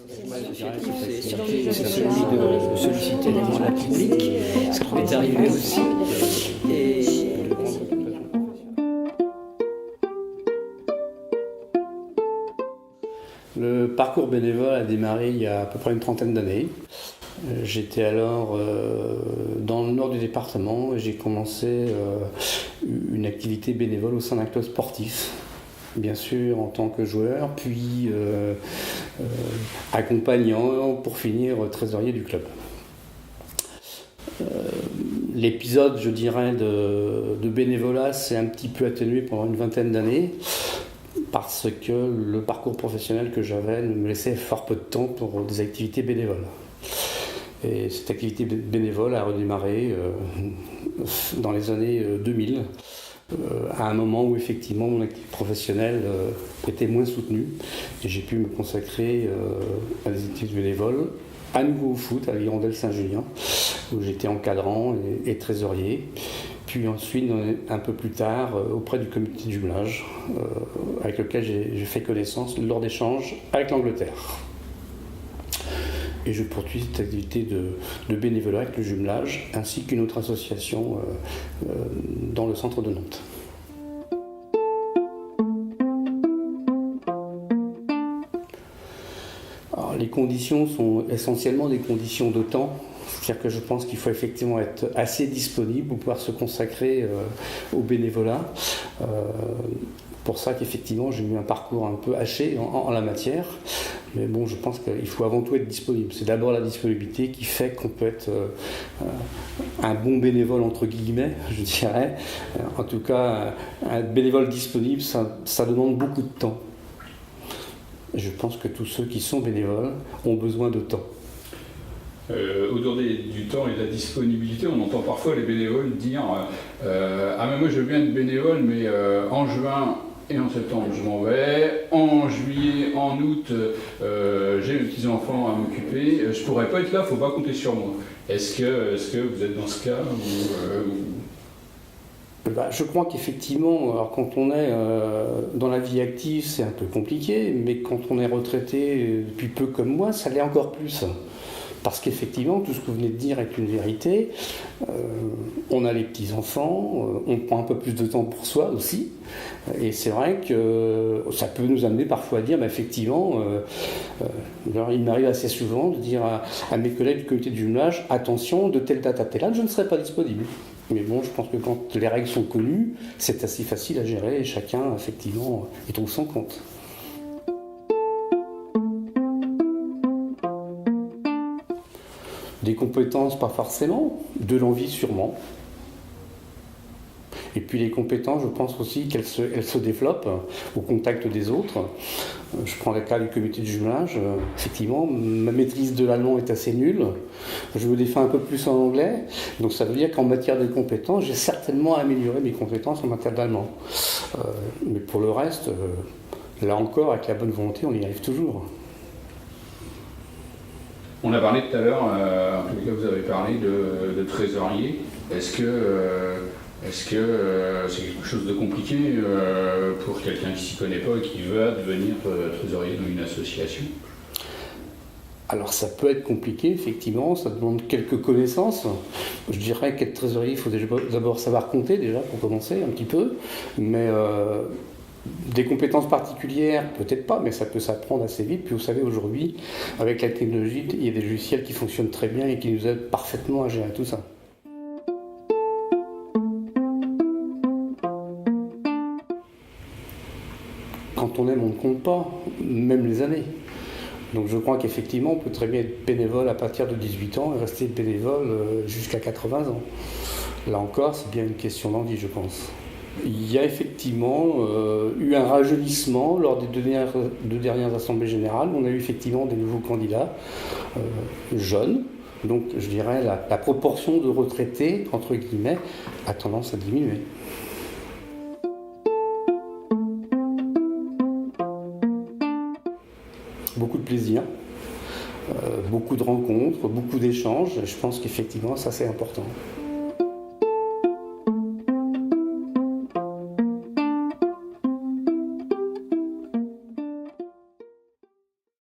C'est celui de solliciter les mandats publics, ce qui m'est arrivé aussi. Le parcours bénévole a démarré il y a à peu près une trentaine d'années. J'étais alors dans le nord du département et j'ai commencé une activité bénévole au sein d'un club sportif. Bien sûr en tant que joueur, puis accompagnant pour finir trésorier du club. L'épisode, je dirais, de bénévolat s'est un petit peu atténué pendant une vingtaine d'années parce que le parcours professionnel que j'avais ne me laissait fort peu de temps pour des activités bénévoles. Et cette activité bénévole a redémarré dans les années 2000. À un moment où effectivement mon activité professionnelle était moins soutenue et j'ai pu me consacrer à des activités bénévoles, à nouveau au foot à l'Hirondelle Saint-Julien où j'étais encadrant et trésorier, puis ensuite un peu plus tard auprès du comité de jumelage avec lequel j'ai fait connaissance lors d'échanges avec l'Angleterre. Et je poursuis cette activité de bénévolat avec le jumelage, ainsi qu'une autre association dans le centre de Nantes. Alors, les conditions sont essentiellement des conditions de temps. C'est-à-dire que je pense qu'il faut effectivement être assez disponible pour pouvoir se consacrer au bénévolat. Pour ça qu'effectivement j'ai eu un parcours un peu haché en la matière. Mais bon, je pense qu'il faut avant tout être disponible. C'est d'abord la disponibilité qui fait qu'on peut être un bon bénévole, entre guillemets, je dirais. En tout cas, un bénévole disponible, ça demande beaucoup de temps. Je pense que tous ceux qui sont bénévoles ont besoin de temps. Autour du temps et de la disponibilité, on entend parfois les bénévoles dire ah mais moi je veux bien être bénévole, mais en juin et en septembre je m'en vais, en juillet, en août j'ai mes petits-enfants à m'occuper, je pourrais pas être là, faut pas compter sur moi. Est-ce que vous êtes dans ce cas Je crois qu'effectivement, alors quand on est dans la vie active, c'est un peu compliqué, mais quand on est retraité depuis peu comme moi, ça l'est encore plus. Parce qu'effectivement, tout ce que vous venez de dire est une vérité. On a les petits-enfants, on prend un peu plus de temps pour soi aussi. Et c'est vrai que ça peut nous amener parfois à dire, effectivement, il m'arrive assez souvent de dire à mes collègues du comité de jumelage, attention, de telle date à telle date, je ne serai pas disponible. Mais bon, je pense que quand les règles sont connues, c'est assez facile à gérer et chacun, effectivement, y trouve son compte. Des compétences, pas forcément, de l'envie sûrement. Et puis les compétences, je pense aussi qu'elles se développent au contact des autres. Je prends le cas du comité de jumelage. Effectivement, ma maîtrise de l'allemand est assez nulle. Je me défends un peu plus en anglais. Donc ça veut dire qu'en matière de compétences, j'ai certainement amélioré mes compétences en matière d'allemand. Mais pour le reste, là encore, avec la bonne volonté, on y arrive toujours. On a parlé tout à l'heure, en tout cas vous avez parlé de trésorier. Est-ce que c'est quelque chose de compliqué pour quelqu'un qui ne s'y connaît pas et qui veut devenir trésorier dans une association ? Alors ça peut être compliqué, effectivement, ça demande quelques connaissances. Je dirais qu'être trésorier, il faut d'abord savoir compter déjà pour commencer un petit peu, mais des compétences particulières, peut-être pas, mais ça peut s'apprendre assez vite. Puis vous savez, aujourd'hui, avec la technologie, il y a des logiciels qui fonctionnent très bien et qui nous aident parfaitement à gérer tout ça. Quand on aime, on ne compte pas, même les années. Donc je crois qu'effectivement, on peut très bien être bénévole à partir de 18 ans et rester bénévole jusqu'à 80 ans. Là encore, c'est bien une question d'envie, je pense. Il y a effectivement eu un rajeunissement lors des deux dernières assemblées générales. On a eu effectivement des nouveaux candidats jeunes. Donc je dirais la proportion de retraités, entre guillemets, a tendance à diminuer. Beaucoup de plaisir, beaucoup de rencontres, beaucoup d'échanges. Je pense qu'effectivement ça c'est important.